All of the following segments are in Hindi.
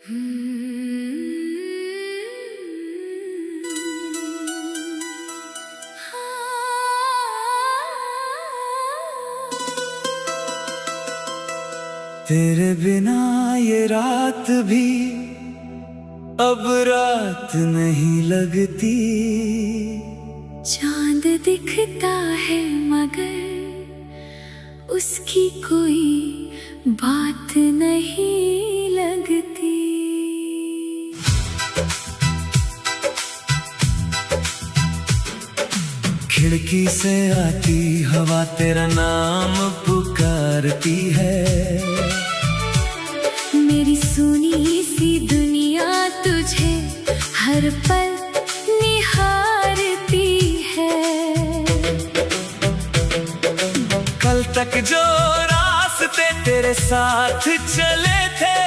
तेरे बिना ये रात भी अब रात नहीं लगती। चांद दिखता है मगर उसकी कोई बात नहीं लगती। खिड़की से आती हवा तेरा नाम पुकारती है। मेरी सुनी सी दुनिया तुझे हर पल निहारती है। कल तक जो रास्ते तेरे साथ चले थे,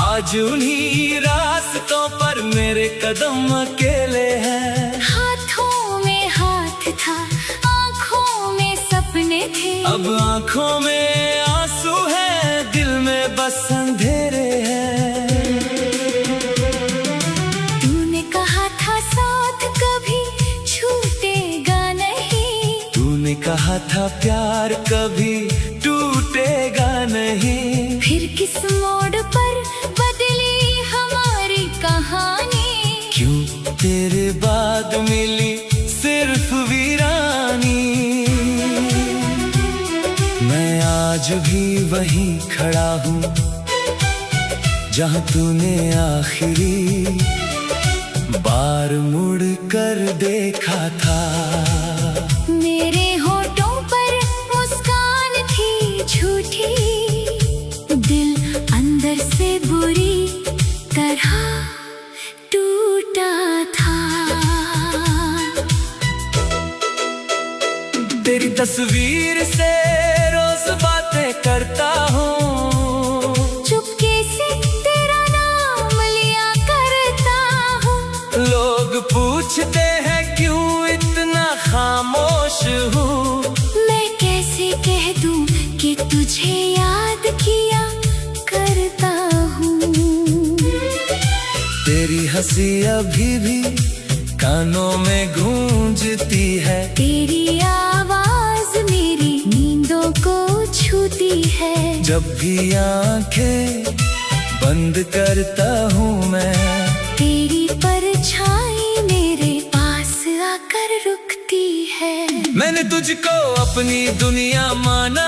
आज उन्हीं रास्तों पर मेरे कदम अकेले हैं। हाथों में हाथ था, आँखों में सपने थे, अब आँखों में आंसू है, दिल में बस अंधेरे हैं। तूने कहा था साथ कभी छूटेगा नहीं, तूने कहा था प्यार कभी टूटेगा नहीं। फिर किस मोड़ पर बदली हमारी कहानी। क्यों तेरे बाद मिली सिर्फ वीरानी। मैं आज भी वहीं खड़ा हूँ जहाँ तूने आखिरी बार मुड़ कर देखा था। मेरे होठों पर मुस्कान थी झूठी, दिल अंदर से बुरी तरह टूटा था। तेरी तस्वीर से रोज बातें करता हूँ, चुपके से तेरा नाम लिया करता हूँ। लोग पूछते हैं क्यों इतना खामोश हूँ। मैं कैसे कह दूँ कि तुझे याद किया करता हूँ। तेरी हंसी अभी भी कानों में गूंजती है, तेरी आवाज मेरी नींदों को छूती है। जब भी आंखें बंद करता हूँ मैं, तेरी परछाई मेरे पास आकर रुकती है। मैंने तुझको अपनी दुनिया माना,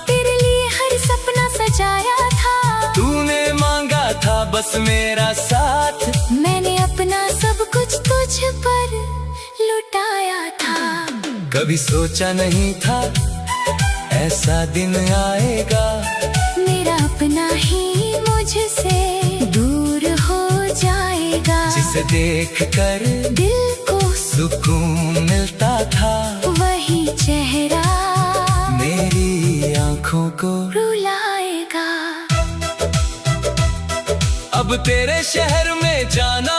तेरे लिए हर सपना सजाया था। तूने मांगा था बस मेरा साथ, मैंने अपना सब कुछ तुझ पर लुटाया था। कभी सोचा नहीं था ऐसा दिन आएगा। मेरा अपना ही मुझसे दूर हो जाएगा। जिसे देख कर दिल को सुकून मिलता था, वही चेहरा मेरी आंखों को रुलाएगा। अब तेरे शहर में जाना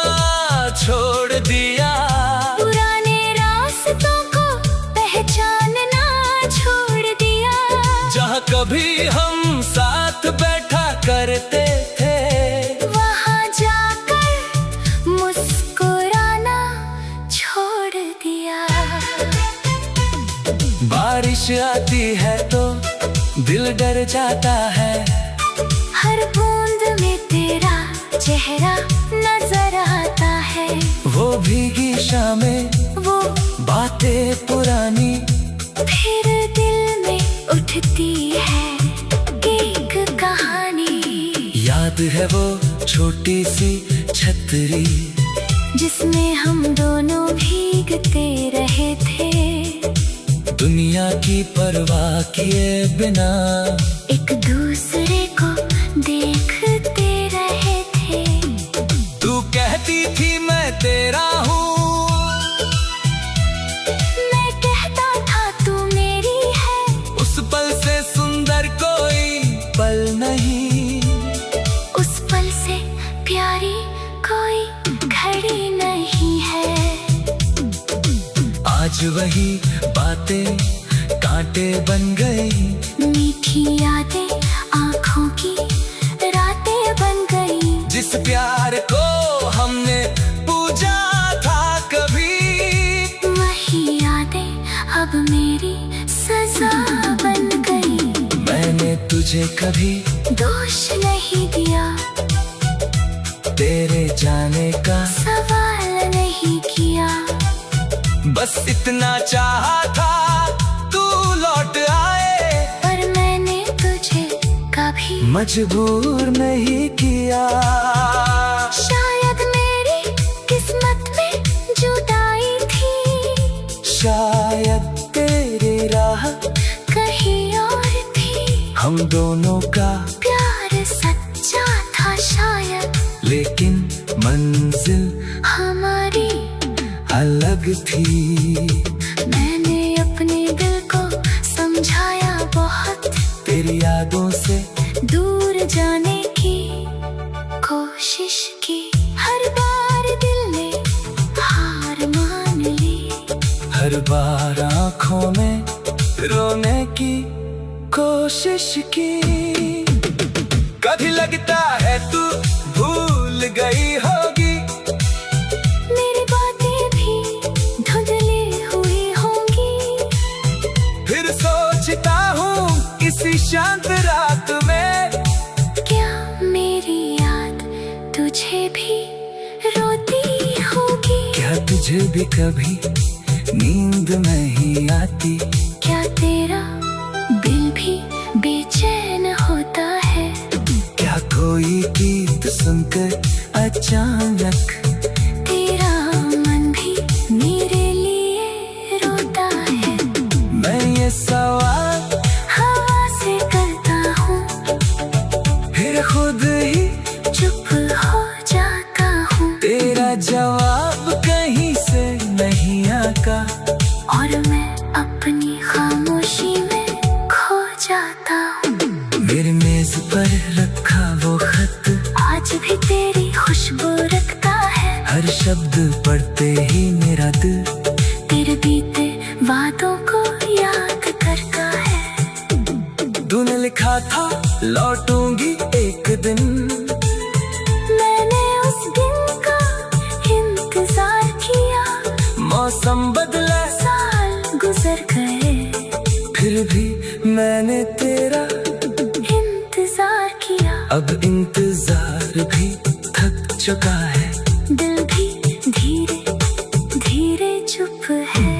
छोड़ दिया, पुराने रास्तों को पहचानना छोड़ दिया। जहाँ कभी हम साथ बैठा करते थे, वहाँ जाकर मुस्कुराना छोड़ दिया। बारिश आती है तो दिल डर जाता है, हर बूंद में तेरा चेहरा नजर आता है। वो भीगी शामें, वो बातें पुरानी, फिर दिल में उठती है एक कहानी। याद है वो छोटी सी छतरी, जिसमें हम दोनों भीगते रहे थे। दुनिया की परवाह किए बिना एक दूसरे को देखते रहे थे। तू कहती थी मैं तेरा हूँ, मैं कहता था तू मेरी है। उस पल से सुंदर कोई पल नहीं, उस पल से प्यारी कोई घड़ी नहीं है। आज वही बातें कांटे बन गई, मीठी यादें आँखों की रातें बन गई। जिस प्यार तुझे कभी दोष नहीं दिया, तेरे जाने का सवाल नहीं किया। बस इतना चाहा था तू लौट आए, पर मैंने तुझे कभी मजबूर नहीं किया। शायद मेरी किस्मत में जुदाई थी, शायद तेरी राह कहीं और थी। हम दोनों का प्यार सच्चा था शायद, लेकिन मंजिल हमारी अलग थी। मैंने अपने दिल को समझाया बहुत, तेरी यादों से दूर जाने की कोशिश की। हर बार दिल ने हार मान ली, हर बार आंखों में रोने की कोशिश की। कभी लगता है तू भूल गई होगी, मेरी बातें भी धुंधली हुई होंगी। फिर सोचता हूँ किसी शांत रात में, क्या मेरी याद तुझे भी रोती होगी? क्या तुझे भी कभी नींद नहीं आती? क्या तेरा दिल भी बेचैन होता है? क्या कोई गीत सुनकर अचानक तेरा मन भी मेरे लिए रोता है? मैं ये सवाल हवा से करता हूँ, फिर खुद ही चुप हो जाता हूँ। तेरा जवाब कहीं से नहीं आता, और मैं अपनी खामोशी में खो जाता हूँ। मेरी मेज पर रखा वो खत आज भी तेरी खुशबू रखता है, हर शब्द पढ़ते ही मेरा दिल तेरे बीते वादों को याद करता है। तूने लिखा था लौटूंगी एक दिन, मैंने उस दिन का इंतजार किया। मौसम बदला साल गुजर गए, फिर भी मैंने तेरा इंतजार किया। अब इंतजार भी थक चुका है, दिल भी धीरे धीरे चुप है।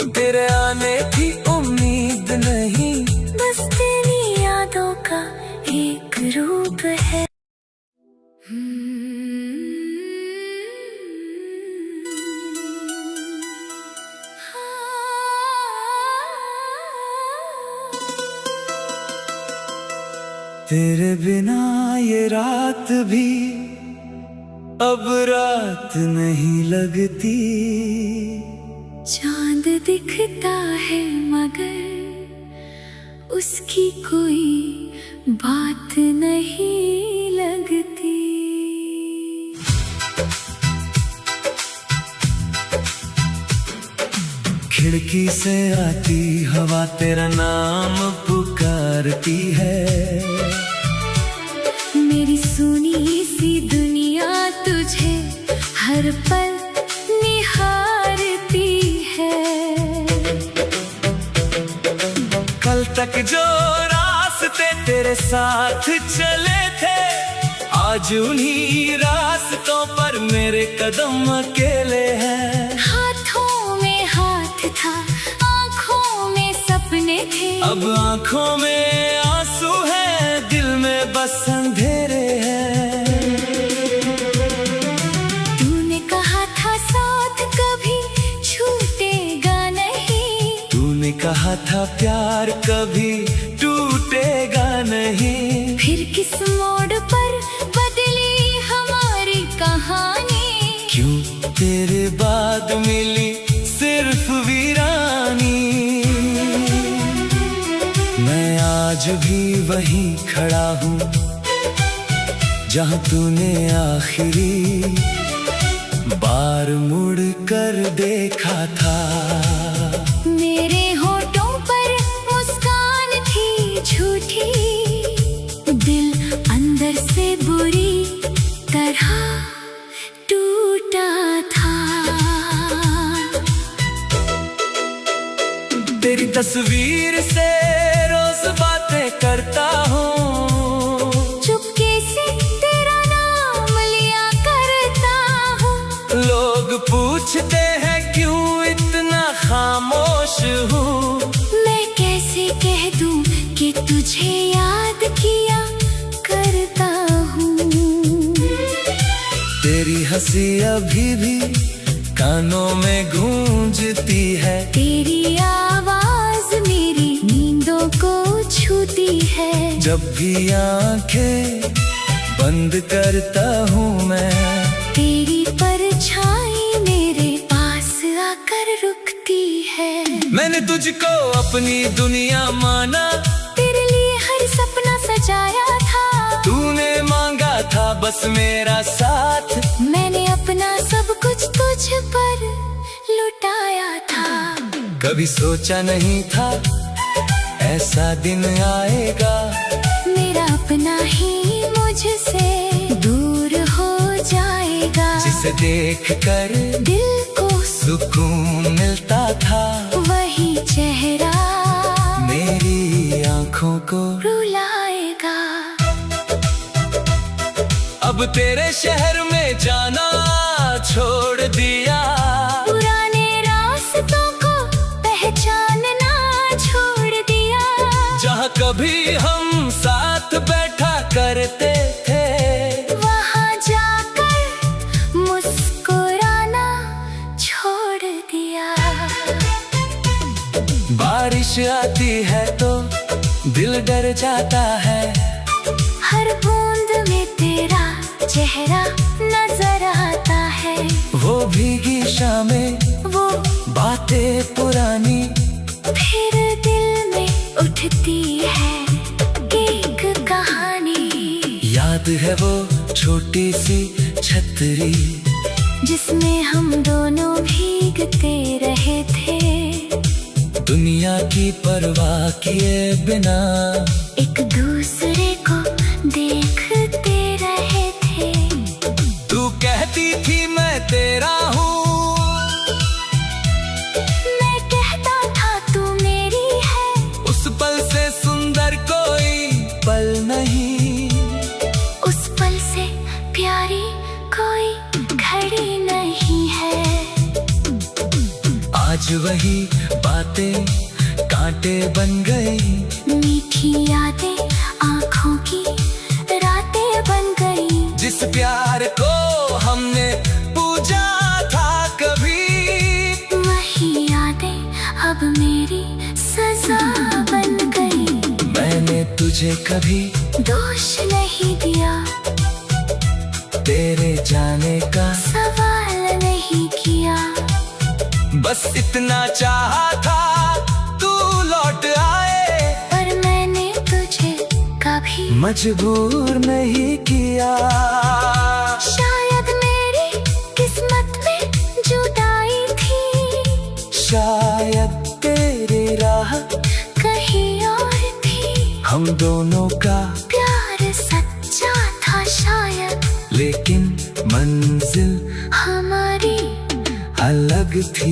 तेरे आने की उम्मीद नहीं, बस तेरी यादों का एक रूप है। तेरे बिना ये रात भी अब रात नहीं लगती। चांद दिखता है मगर उसकी कोई बात नहीं लगती। खिड़की से आती हवा तेरा नाम पुकारती है, मेरी सुनी सी दुनिया तुझे हर पल निहारती है। कल तक जो रास्ते तेरे साथ चले थे, आज उन्हीं रास्तों पर मेरे कदम अकेले हैं। हाथों में हाथ था, आँखों में सपने थे, अब आँखों में आंसू है, दिल में बस अंधेरे हैं। तूने कहा था साथ कभी छूटेगा नहीं, तूने कहा था प्यार कभी टूटेगा नहीं। फिर किस मोड़ पर बदली हमारी कहानी? क्यों तेरे बाद मिली सिर्फ वीरानी। मैं आज भी वहीं खड़ा हूँ जहाँ तूने आखिरी बार मुड़ कर देखा था। मेरे होठों पर मुस्कान थी झूठी, दिल अंदर से बुरी तरह टूटा था। तेरी तस्वीर से रोज बातें करता हूँ, पूछते हैं क्यों इतना खामोश हूँ। मैं कैसे कह दूं कि तुझे याद किया करता हूँ। तेरी हंसी अभी भी कानों में गूंजती है। तेरी आवाज मेरी नींदों को छूती है। जब भी आंखें बंद करता हूँ मैं, तेरी परछाई मेरे पास आकर रुकती है। मैंने तुझको अपनी दुनिया माना, तेरे लिए हर सपना सजाया था। तूने मांगा था बस मेरा साथ, मैंने अपना सब कुछ तुझ पर लुटाया था। कभी सोचा नहीं था ऐसा दिन आएगा। मेरा अपना ही मुझसे दूर हो जाएगा। जिसे देखकर दिल को सुकून मिलता था, वही चेहरा मेरी आंखों को रुलाएगा। अब तेरे शहर में जाना छोड़ दिया, पुराने रास्तों को पहचानना छोड़ दिया। जहाँ कभी हम साथ बैठा करते थे, वहाँ जाकर मुस्कुराना छोड़ दिया। बारिश आती है तो दिल डर जाता है। हर बूंद में तेरा चेहरा नजर आता है। वो भीगी शामें, वो बातें पुरानी, फिर दिल में उठती है एक कहानी। याद है वो छोटी सी छतरी, जिसमें हम दोनों भीगते रहे थे। दुनिया की परवाह किए बिना एक दूसरे को देखते रहे थे। तू कहती थी मैं तेरा हूँ, मैं कहता था तू मेरी है। उस पल से सुंदर कोई पल नहीं, उस पल से प्यारी कोई घड़ी नहीं है। आज वही बातें कांटे बन गई। मीठी यादें आँखों की रातें बन गई। जिस प्यार को हमने पूजा था कभी, वही यादें अब मेरी सजा बन गई। मैंने तुझे कभी दोष नहीं दिया, तेरे जाने का सवाल नहीं किया। बस इतना चाहा था तू लौट आए, पर मैंने तुझे कभी मजबूर नहीं किया। शायद मेरी किस्मत में जुदाई थी, शायद तेरी राह कहीं और थी। हम दोनों का प्यार सच्चा था शायद, लेकिन मंजिल हमारी अलग थी।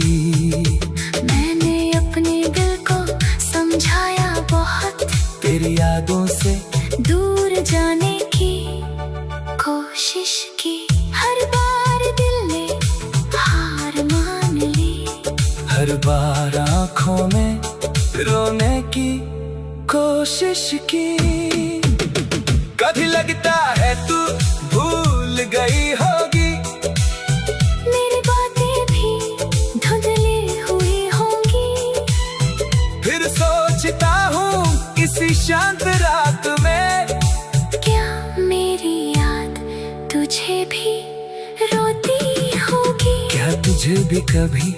मैंने अपने दिल को समझाया बहुत, तेरी यादों से दूर जाने की कोशिश की। हर बार दिल ने हार मान ली, हर बार आंखों में रोने की कोशिश की। कभी लगता है तू भूल गई होगी, मेरी बातें भी धुंधली हुई होंगी। फिर सोचता हूँ किसी शांत रात में, क्या मेरी याद तुझे भी रोती होगी? क्या तुझे भी कभी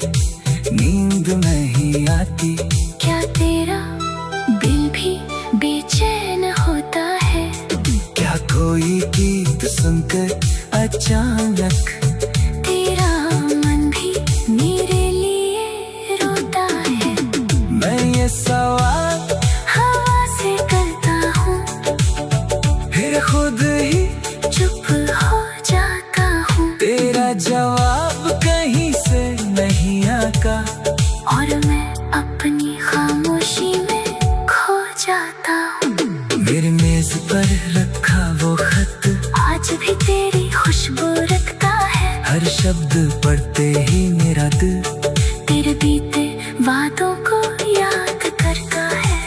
नींद नहीं आती? क्या तेरा दिल भी बेचैन होता है? क्या कोई गीत सुनकर अचानक तेरा मन भी मेरे लिए रोता है? मैं ये सवाल हवा से करता हूँ, फिर खुद ही चुप हो जाता हूँ। तेरा जवाब कहीं से नहीं आता, और मैं अपनी खामोशी में खो जाता हूँ। मेरी मेज पर रखा वो खत आज भी तेरी खुशबू रखता है। हर शब्द पढ़ते ही मेरा दिल तेरे बीते वादों को याद करता है।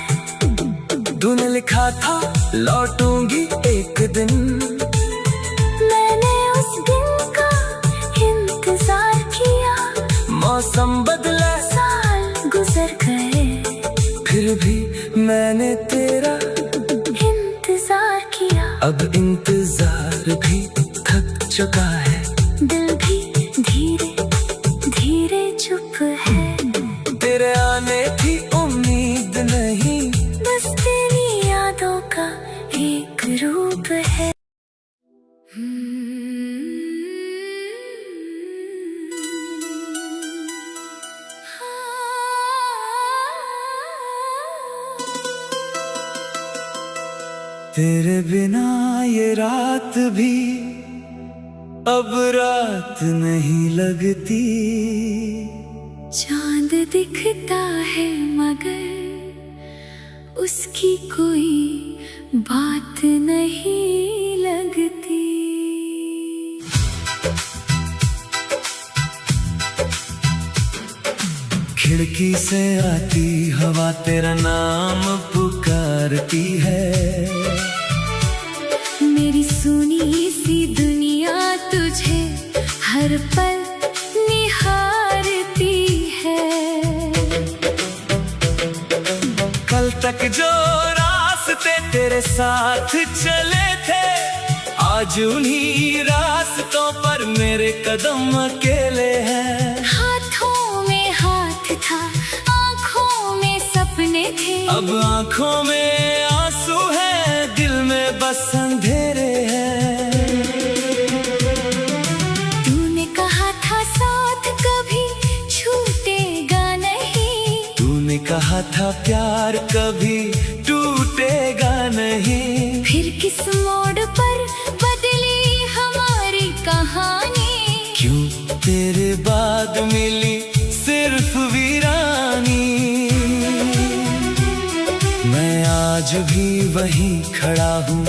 तूने लिखा था लौटूंगी एक दिन, मैंने उस दिन का इंतजार किया। मौसम बदला, साल गुजर गए, फिर भी मैंने तेरा इंतजार किया। अब इंतजार भी थक चुका है, दिल भी धीरे धीरे चुप है। तेरे आने की उम्मीद नहीं, बस तेरी यादों का एक रूप है। तेरे बिना ये रात भी अब रात नहीं लगती। चांद दिखता है मगर उसकी कोई बात नहीं लगती। खिड़की से आती हवा तेरा नाम पुकारती है। मेरी सुनी सी दुनिया तुझे हर पल निहारती है। कल तक जो रास्ते तेरे साथ चले थे, आज उन्हीं रास्तों पर मेरे कदम अकेले हैं। हाथों में हाथ था, आँखों में सपने थे। अब आँखों में आंसू है, दिल में बस अंधेरे हैं। तूने कहा था साथ कभी छूटेगा नहीं, तूने कहा था प्यार कभी टूटेगा नहीं। फिर किस मोड़ पर बदली हमारी कहानी। क्यों तेरे बाद मिली सिर्फ वीरानी। मैं आज भी वहीं खड़ा हूँ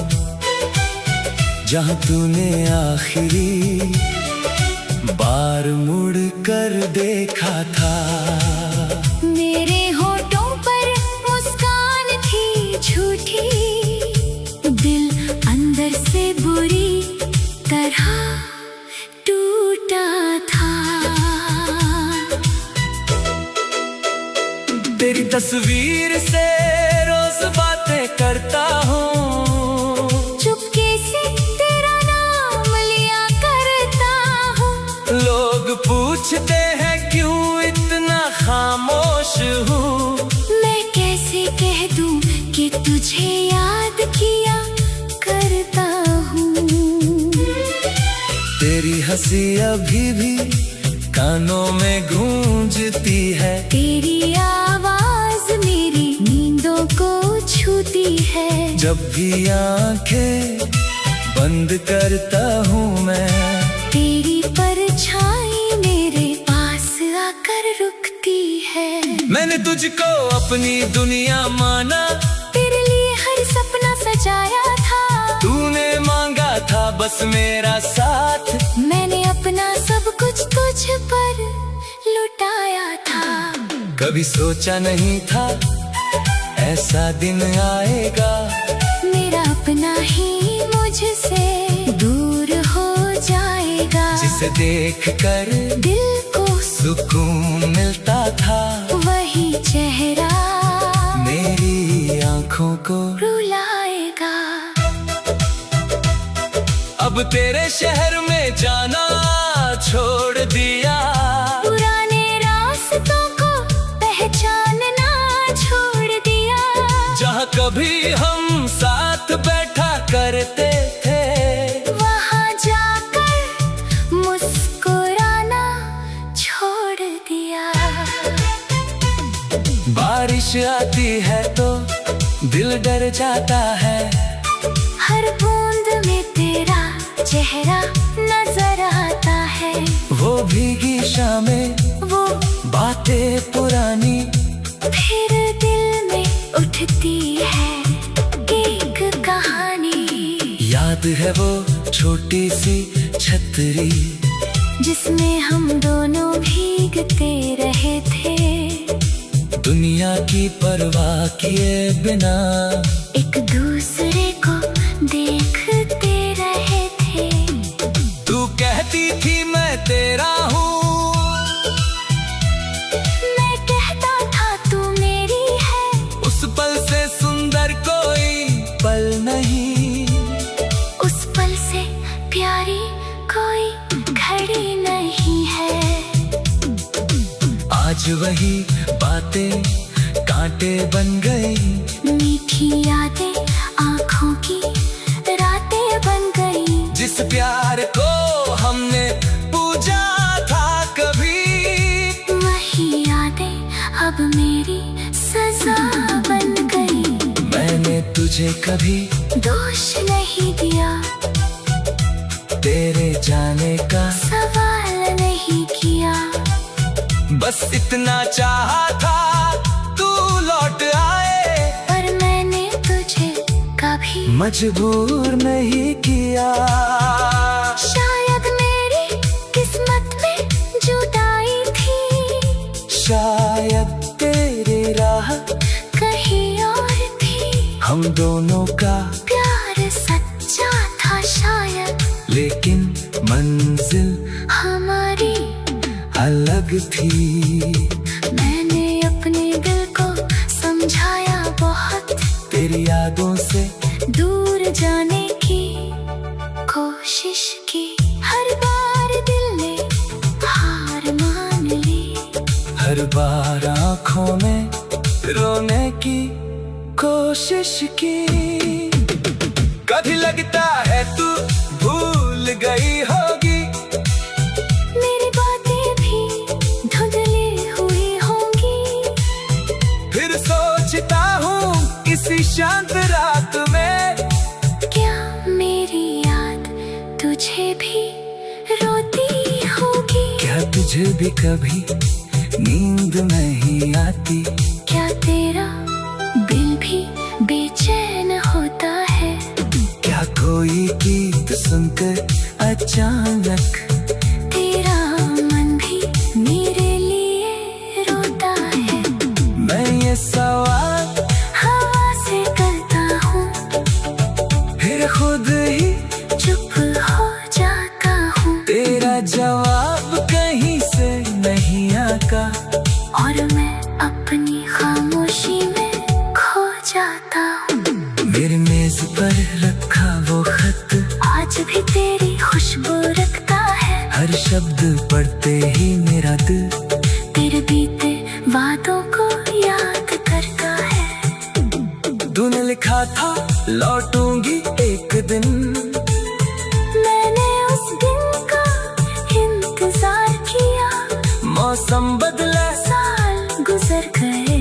जहाँ तूने आखिरी बार मुड़ कर देखा था। मेरे होठों पर मुस्कान थी झूठी, दिल अंदर से बुरी तरह टूटा था। तेरी तस्वीर से रोज बातें करता हूँ, चुपके से तेरा नाम लिया करता हूँ। लोग पूछते हैं क्यों इतना खामोश हूँ। मैं कैसे कह दूँ कि तुझे याद किया करता हूँ। तेरी हंसी अभी भी कानों में गूंजती है। तेरी आवाज मेरी नींदों को छूती है। जब भी आंखें बंद करता हूँ मैं, तेरी परछाई मेरे पास आकर रुकती है। मैंने तुझको अपनी दुनिया माना, तेरे लिए हर सपना सजाया था। तूने मांगा था बस मेरा साथ, मैंने अपना सब कुछ तुझ पर लुटाया था। कभी सोचा नहीं था ऐसा दिन आएगा। मेरा अपना ही मुझसे दूर हो जाएगा। जिसे देख कर दिल को सुकून मिलता था, वही चेहरा मेरी आंखों को रुलाएगा। अब तेरे शहर में जाना छोड़ दिया, पुराने रास्तों को पहचानना छोड़ दिया। जहाँ कभी हम साथ बैठा करते थे, वहाँ जाकर मुस्कुराना छोड़ दिया। बारिश आती है तो दिल डर जाता है। हर बूंद में तेरा चेहरा नजर आता है। वो भीगी शामें, वो बातें पुरानी, फिर दिल में उठती है एक कहानी। याद है वो छोटी सी छतरी जिसमें हम दोनों भीगते रहे थे, दुनिया की परवाह किए बिना एक दूसरे को देखते रहे थे। तू कहती थी मैं तेरा हूँ, मैं कहता था तू मेरी है। उस पल से सुंदर कोई पल नहीं, उस पल से प्यारी कोई घड़ी नहीं है। आज वही बातें कांटे बन गई, मीठी यादें आँखों की रातें बन गई। जिस प्यार को हमने पूजा था कभी, वही यादें अब मेरी सजा बन गई। मैंने तुझे कभी दोष नहीं दिया, तेरे जाने का सवाल नहीं किया। बस इतना चाहा था तू लौट आए, पर मैंने तुझे कभी मजबूर नहीं किया। शायद मेरी किस्मत में जुदाई थी, शायद तेरी राह कहीं और थी। हम दोनों का प्यार सच्चा था शायद, लेकिन मंजिल हमारी अलग थी। मैंने अपने दिल को समझाया बहुत, तेरी यादों से दूर जाने की कोशिश की। हर बार दिल ने हार मान ली, हर बार आँखों में रोने की कोशिश की। कभी लगता है तू भूल गई होगी, मेरी बातें भी धुंधली हुई होंगी। फिर सोचता हूँ इसी शांत रात में, क्या मेरी याद तुझे भी रोती होगी? क्या तुझे भी कभी नींद नहीं आती? क्या तेरा दिल भी बेचैन होता है? क्या कोई गीत सुनकर अचानक तेरा मन भी मेरे लिए रोता है? मैं ये सवाल हवा से करता हूँ, फिर खुद ही चुप हो जाता हूँ। तेरा जवाब कहीं से नहीं आता, और मैं अपनी खामोशी में खो जाता हूँ। मेरी मेज पर रखा वो खत आज भी तेरी खुशबू रखता है, हर शब्द पढ़ते ही मेरा दिल तेरे बीते वादों को याद करता है। तूने लिखा था लौटूंगी एक दिन, मैंने उस दिन का इंतजार किया। मौसम बदला साल गुजर गए,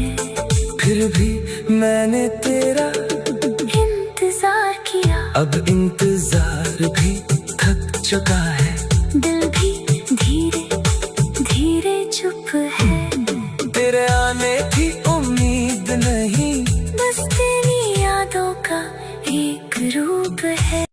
फिर भी मैंने तेरा इंतजार किया। अब इंतजार भी थक चुका है, दिल भी धीरे धीरे चुप है। तेरे आने की उम्मीद नहीं, बस तेरी यादों का एक रूप है।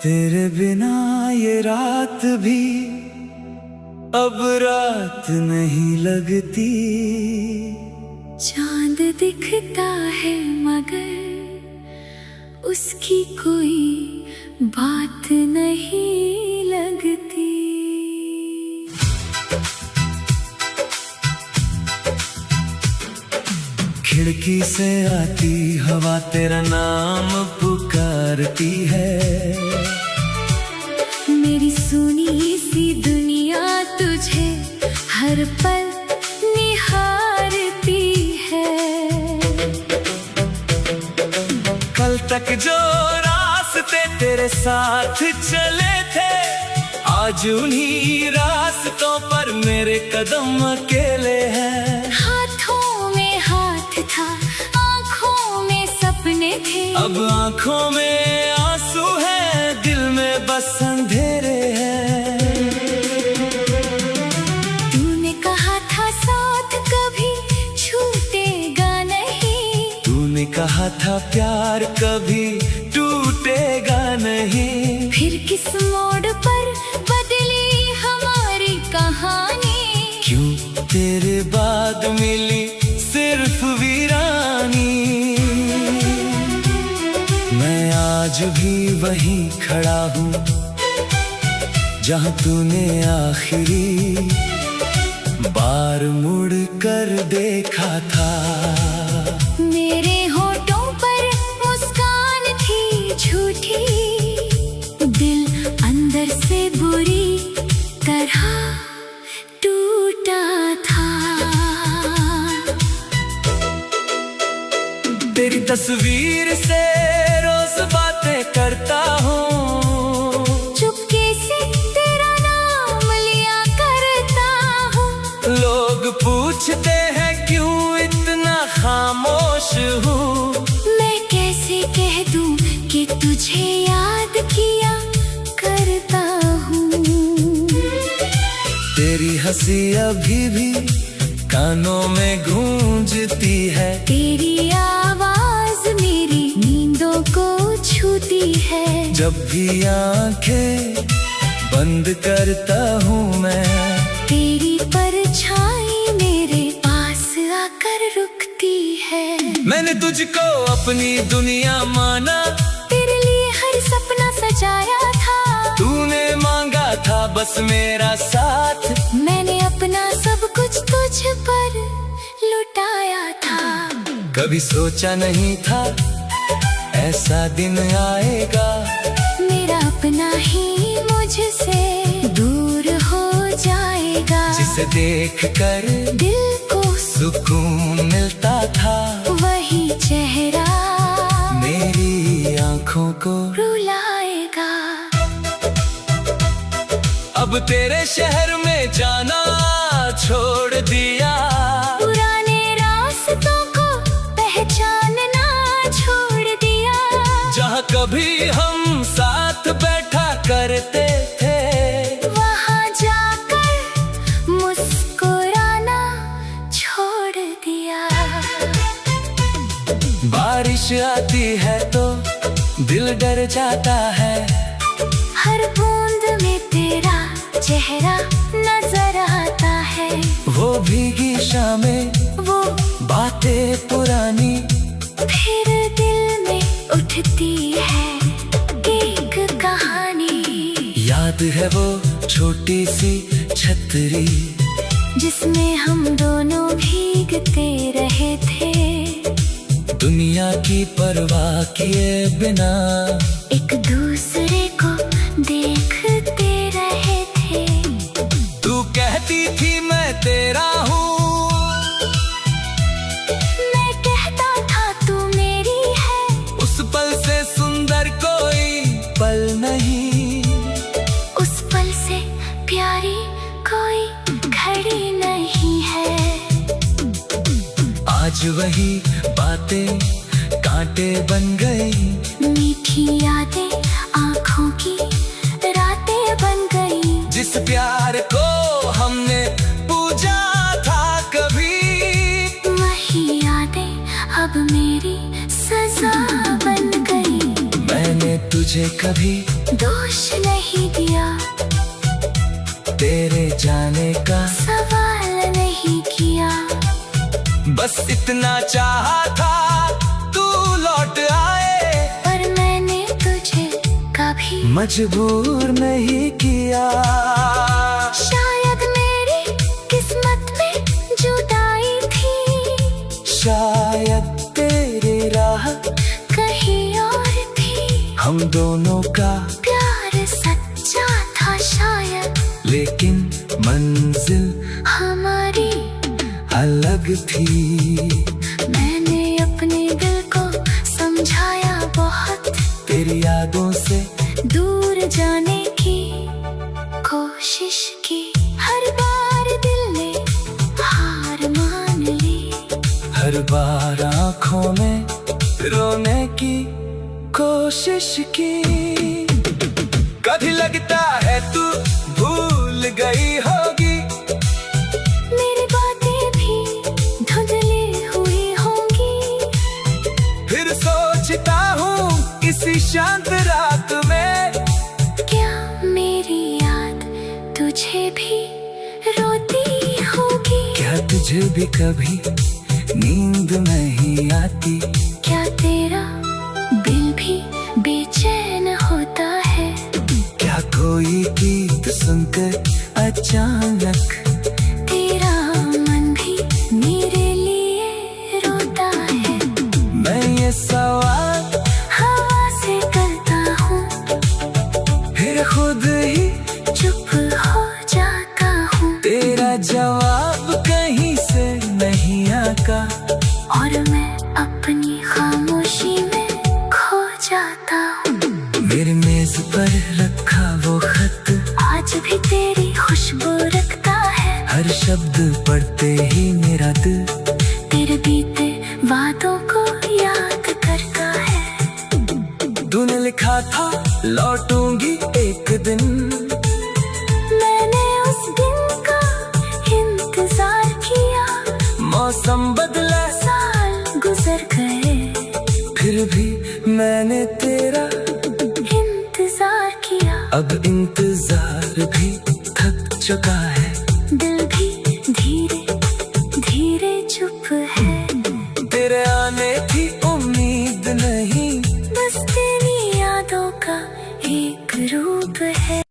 तेरे बिना ये रात भी अब रात नहीं लगती। चांद दिखता है मगर उसकी कोई बात नहीं लगती। खिड़की से आती हवा तेरा नाम पुकारती है, मेरी सुनी सी दुनिया तुझे हर पल निहारती है। कल तक जो रास्ते तेरे साथ चले थे, आज उन्हीं रास्तों पर मेरे कदम अकेले हैं। हाथों में हाथ था, आँखों में सपने थे, अब आँखों में आंसू है, दिल में बस अंधेरे हैं। तूने कहा प्यार कभी टूटेगा नहीं। फिर किस मोड़ पर बदली हमारी कहानी, क्यों तेरे बाद मिली सिर्फ वीरानी। मैं आज भी वहीं खड़ा हूँ जहाँ तूने आखिरी बार मुड़ कर देखा था। मेरे होठों पर मुस्कान थी झूठी, दिल अंदर से बुरी तरह टूटा था। तेरी तस्वीर से रोज बातें करता हूँ, चुपके से तेरा नाम लिया करता हूँ। लोग पूछते हैं क्यों इतना खामोश हूँ। मैं कैसे कह दूं कि तुझे याद किया करता हूँ। तेरी हंसी अभी भी कानों में गूंजती है, तेरी आवाज मेरी नींदों को छूती है। जब भी आंखें बंद करता हूँ मैं, तेरी परछाई मेरे पास आकर रुकती है। मैंने तुझको अपनी दुनिया माना, तेरे लिए हर सपना सजाया था। तूने मांगा था बस मेरा साथ, मैंने अपना सब कुछ तुझ पर लुटाया था। कभी सोचा नहीं था ऐसा दिन आएगा, मेरा अपना ही मुझसे दूर हो जाएगा। जिसे देखकर दिल को सुकून मिलता था, वही चेहरा मेरी आंखों को रुलाएगा। अब तेरे शहर में जाना छोड़ दिया, पुराने रास्तों को पहचानना छोड़ दिया। जहाँ कभी हम साथ बैठा करते थे, वहाँ जाकर मुस्कुराना छोड़ दिया। बारिश आती है तो दिल डर जाता है, हर बूंद में तेरा चेहरा नजर आता है। वो भीगी शामें, वो बातें पुरानी, फिर दिल में उठती है एक कहानी। याद है वो छोटी सी छतरी, जिसमें हम दोनों भीगते रहे थे। दुनिया की परवाह किए बिना एक दूसरे को देखते रहे थे। तू कहती थी मैं तेरा हूँ, मैं कहता था तू मेरी है। उस पल से सुंदर कोई पल नहीं, उस पल से प्यारी कोई घड़ी नहीं है। आज वही बातें कांटे बन गई, मीठी यादें आँखों की रातें बन गई। जिस प्यार को हमने पूजा था कभी, वही यादें अब मेरी सजा बन गई। मैंने तुझे कभी दोष नहीं दिया, तेरे जाने का सवाल नहीं किया। बस इतना चाहा था तू लौट आए, पर मैंने तुझे कभी मजबूर नहीं किया। शायद मेरी किस्मत में जुदाई थी, शायद तेरी राह कहीं और थी। हम दोनों का प्यार सच्चा था शायद, लेकिन मंजिल हमारी अलग थी। मैंने अपने दिल को समझाया बहुत, तेरी यादों से दूर जाने की कोशिश की। हर बार दिल ने हार मान ली, हर बार आंखों में रोने की कोशिश की। कभी लगता है तू भूल गई होगी, मेरी बातें भी धुंधली हुई होंगी। फिर सोच रोती होगी। क्या तुझे भी कभी नींद नहीं आती? क्या तेरा दिल भी बेचैन होता है? क्या कोई गीत सुनकर अचानक तेरा मन भी मेरे लिए रोता है? मैं ये सवाल हवा से करता हूँ, फिर खुद ही चुप हो जाता हूँ। तेरा जवाब कहीं से नहीं आता और मैं अपनी खामोशी में खो जाता हूँ। मेरे मेज पर रखा वो खत आज भी तेरी खुशबू रखता है। हर शब्द पढ़ते ही मेरा दिल तेरे बीते वादों को याद करता है। तूने लिखा था लौटूंगी एक दिन, मैंने उस दिन का इंतजार किया। मौसम बदला साल गुजर गए, फिर भी मैंने तेरा इंतजार किया। अब इंतजार भी थक चुका है। दिल भी धीरे धीरे चुप है। तेरे आने की उम्मीद नहीं, बस तेरी यादों का एक रूप है।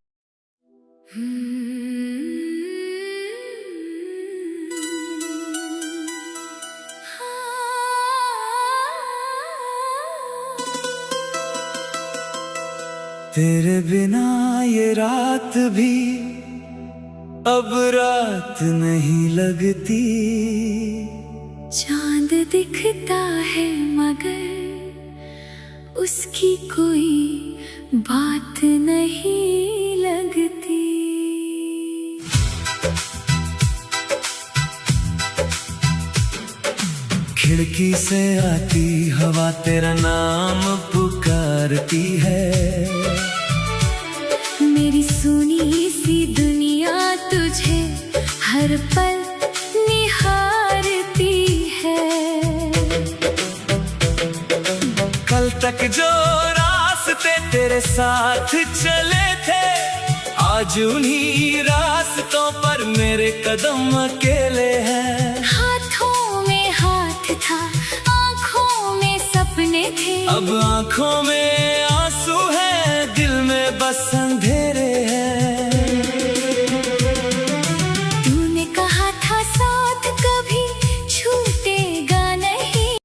तेरे बिना ये रात भी अब रात नहीं लगती। चांद दिखता है मगर उसकी कोई बात नहीं लगती। खिड़की से आती हवा तेरा नाम पुकारती है। मेरी सुनी सी दुनिया तुझे हर पल निहारती है। कल तक जो रास्ते तेरे साथ चले थे, आज उन्हीं रास्तों पर मेरे कदम अकेले हैं। हाथों में हाथ था, आँखों में सपने थे। अब आँखों में आंसू है, दिल में बस अंधेरा